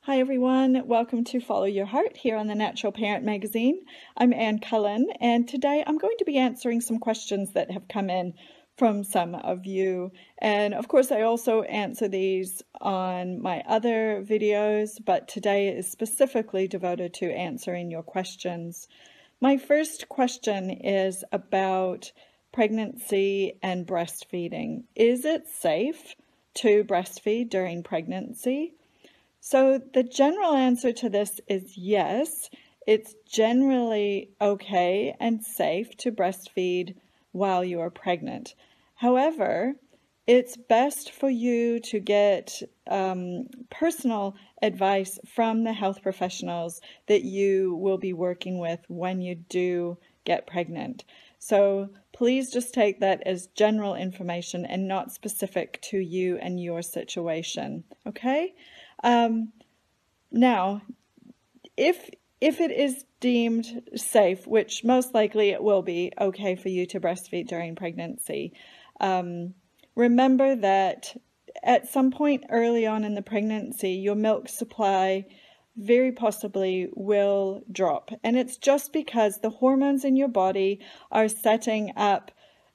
Hi everyone, welcome to Follow Your Heart here on the Natural Parent Magazine. I'm Ann Cullen, and today I'm going to be answering some questions that have come in from some of you. And of course I also answer these on my other videos, but today is specifically devoted to answering your questions. My first question is about pregnancy and breastfeeding. Is it safe to breastfeed during pregnancy? So the general answer to this is yes. It's generally okay and safe to breastfeed while you are pregnant. However, it's best for you to get personal advice from the health professionals that you will be working with when you do get pregnant. So please just take that as general information and not specific to you and your situation, okay? Now, if it is deemed safe, which most likely it will be okay for you to breastfeed during pregnancy, remember that at some point early on in the pregnancy, your milk supply very possibly will drop. And it's just because the hormones in your body are setting up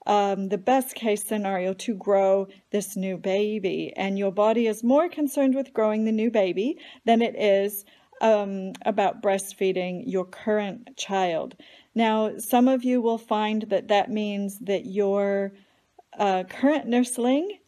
the best case scenario to grow this new baby, and your body is more concerned with growing the new baby than it is about breastfeeding your current child. Now, some of you will find that that means that your current nursling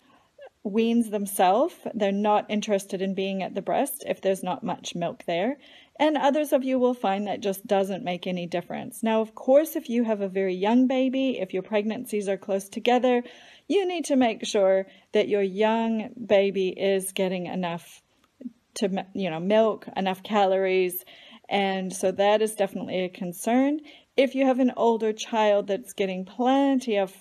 weans themselves. They're not interested in being at the breast if there's not much milk there. And others of you will find that just doesn't make any difference. Now, of course, if you have a very young baby, if your pregnancies are close together, you need to make sure that your young baby is getting enough to, milk, enough calories. And so that is definitely a concern. If you have an older child that's getting plenty of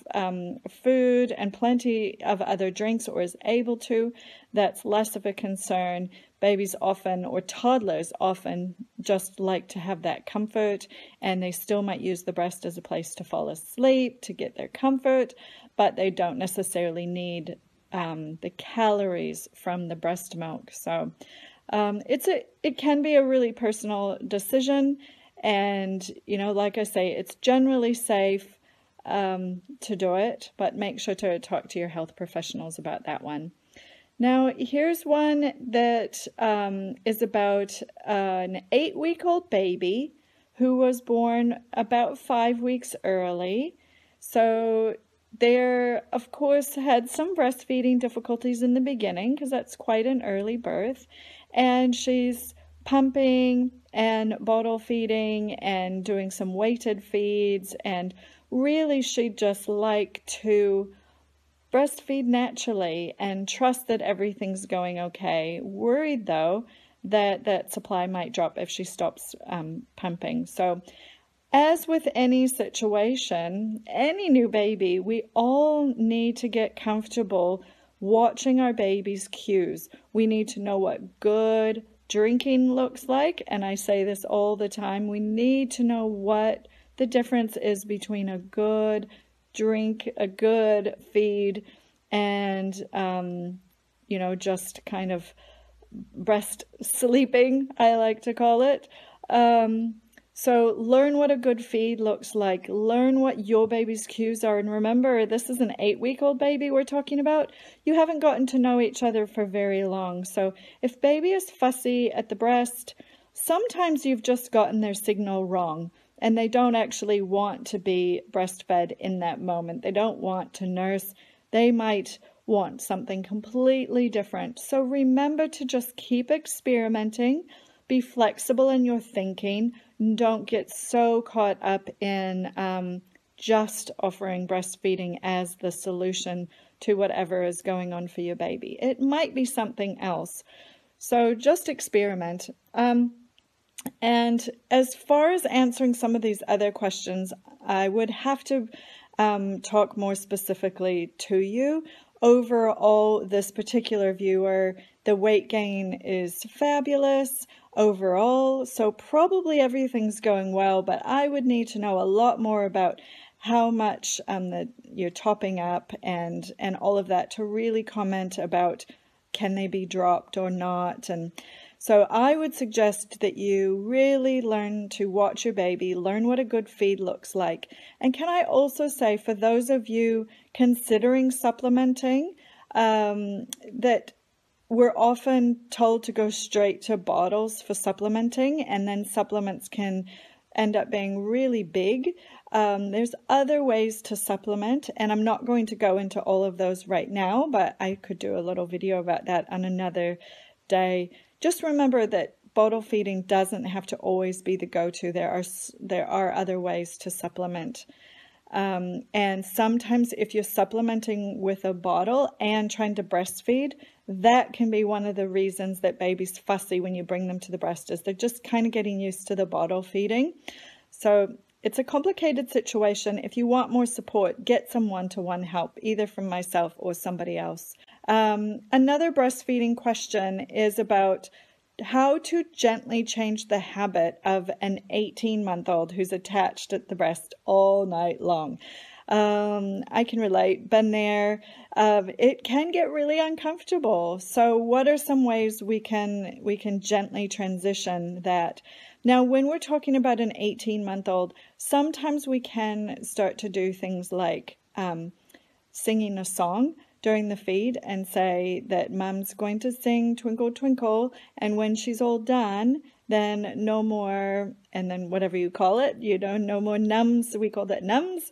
food and plenty of other drinks or is able to, that's less of a concern. Babies often, or toddlers often, just like to have that comfort, and they still might use the breast as a place to fall asleep, to get their comfort, but they don't necessarily need the calories from the breast milk. So it can be a really personal decision. And, like I say, it's generally safe to do it, but make sure to talk to your health professionals about that one. Now, here's one that is about an 8-week-old baby who was born about 5 weeks early. So there, of course, had some breastfeeding difficulties in the beginning because that's quite an early birth. And she's pumping and bottle feeding and doing some weighted feeds, and really she'd just like to breastfeed naturally and trust that everything's going okay. Worried though that supply might drop if she stops pumping. So as with any situation, any new baby, we all need to get comfortable watching our baby's cues. We need to know what good drinking looks like, and I say this all the time. We need to know what the difference is between a good drink, a good feed, and just kind of breast sleeping, I like to call it. So learn what a good feed looks like. Learn what your baby's cues are. And remember, this is an 8-week-old baby we're talking about. You haven't gotten to know each other for very long. So if baby is fussy at the breast, sometimes you've just gotten their signal wrong, and they don't actually want to be breastfed in that moment. They don't want to nurse. They might want something completely different. So remember to just keep experimenting. Be flexible in your thinking. Don't get so caught up in just offering breastfeeding as the solution to whatever is going on for your baby. It might be something else. So just experiment. And as far as answering some of these other questions, I would have to talk more specifically to you. Overall, this particular viewer, the weight gain is fabulous overall, so probably everything's going well, but I would need to know a lot more about how much you're topping up and all of that to really comment about can they be dropped or not. And So I would suggest that you really learn to watch your baby, learn what a good feed looks like. And can I also say, for those of you considering supplementing, that we're often told to go straight to bottles for supplementing, and then supplements can end up being really big. There's other ways to supplement, and I'm not going to go into all of those right now, but I could do a little video about that on another day. Just remember that bottle feeding doesn't have to always be the go-to. There are other ways to supplement. And sometimes if you're supplementing with a bottle and trying to breastfeed, that can be one of the reasons that babies fussy when you bring them to the breast, is they're just kind of getting used to the bottle feeding. So it's a complicated situation. If you want more support, get some one-to-one help, either from myself or somebody else. Another breastfeeding question is about how to gently change the habit of an 18-month-old who's attached at the breast all night long. I can relate, been there. It can get really uncomfortable. So what are some ways we can gently transition that? Now, when we're talking about an 18-month-old, sometimes we can start to do things like singing a song during the feed and say that Mom's going to sing Twinkle Twinkle, and when she's all done, then no more, and then whatever you call it, no more nums. We call that nums.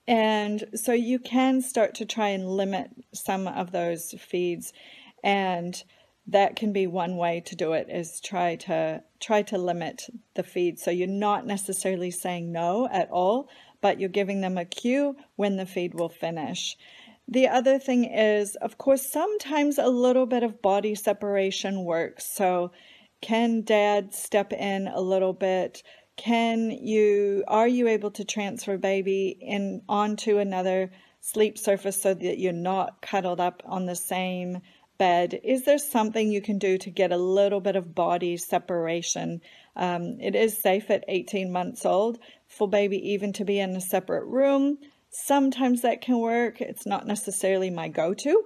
And so you can start to try and limit some of those feeds, and that can be one way to do it, is try to limit the feed. So you're not necessarily saying no at all, but you're giving them a cue when the feed will finish. The other thing is, of course, sometimes a little bit of body separation works. So can dad step in a little bit? Are you able to transfer baby onto another sleep surface so that you're not cuddled up on the same bed? Is there something you can do to get a little bit of body separation? It is safe at 18 months old for baby even to be in a separate room. Sometimes that can work. It's not necessarily my go-to,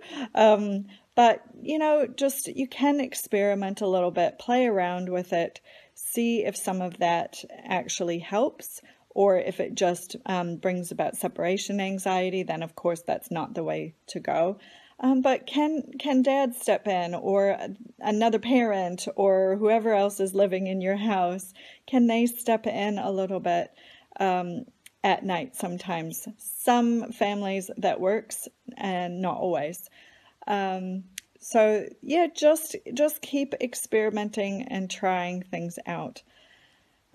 but you can experiment a little bit, play around with it, see if some of that actually helps, or if it just brings about separation anxiety. Then of course that's not the way to go. But can dad step in, or another parent, or whoever else is living in your house, can they step in a little bit at night sometimes? Some families that works, and not always. So yeah, just keep experimenting and trying things out.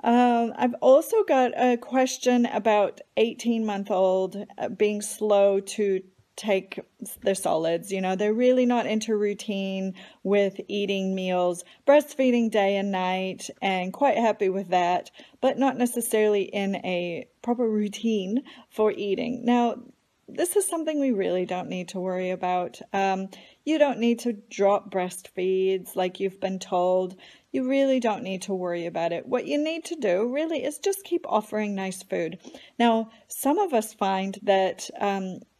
I've also got a question about 18-month-old being slow to take their solids. They're really not into routine with eating meals, breastfeeding day and night, and quite happy with that, but not necessarily in a proper routine for eating. Now, this is something we really don't need to worry about. You don't need to drop breastfeeds like you've been told. You really don't need to worry about it. What you need to do really is just keep offering nice food. Now, some of us find that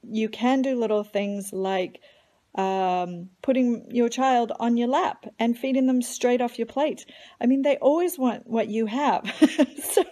you can do little things like putting your child on your lap and feeding them straight off your plate. I mean, they always want what you have. So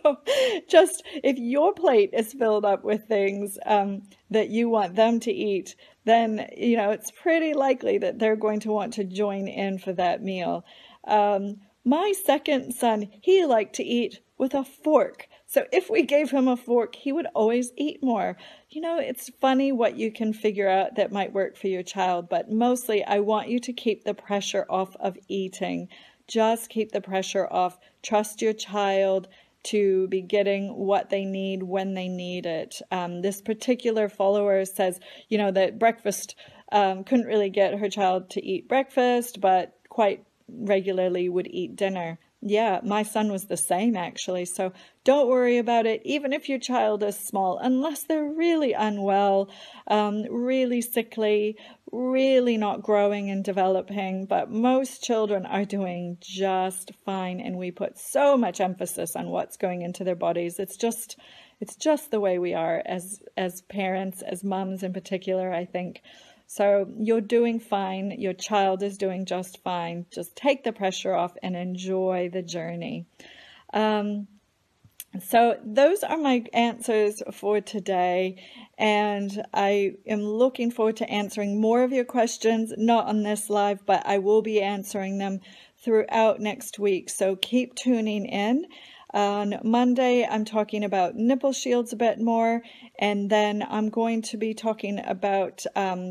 just if your plate is filled up with things that you want them to eat, then, it's pretty likely that they're going to want to join in for that meal. My second son, he liked to eat with a fork. So if we gave him a fork, he would always eat more. It's funny what you can figure out that might work for your child, but mostly I want you to keep the pressure off of eating. Just keep the pressure off. Trust your child to be getting what they need when they need it. This particular follower says, that breakfast, couldn't really get her child to eat breakfast, but quite regularly would eat dinner. Yeah, my son was the same actually. So don't worry about it. Even if your child is small, unless they're really unwell, really sickly, really not growing and developing, but most children are doing just fine. And we put so much emphasis on what's going into their bodies. It's just the way we are as parents, as moms in particular, I think. So you're doing fine. Your child is doing just fine. Just take the pressure off and enjoy the journey. So those are my answers for today, and I am looking forward to answering more of your questions, not on this live, but I will be answering them throughout next week. So keep tuning in. On Monday, I'm talking about nipple shields a bit more, and then I'm going to be talking about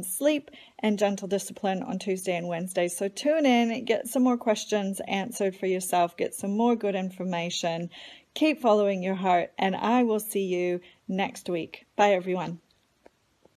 sleep and gentle discipline on Tuesday and Wednesday. So tune in, get some more questions answered for yourself, get some more good information. Keep following your heart, and I will see you next week. Bye, everyone.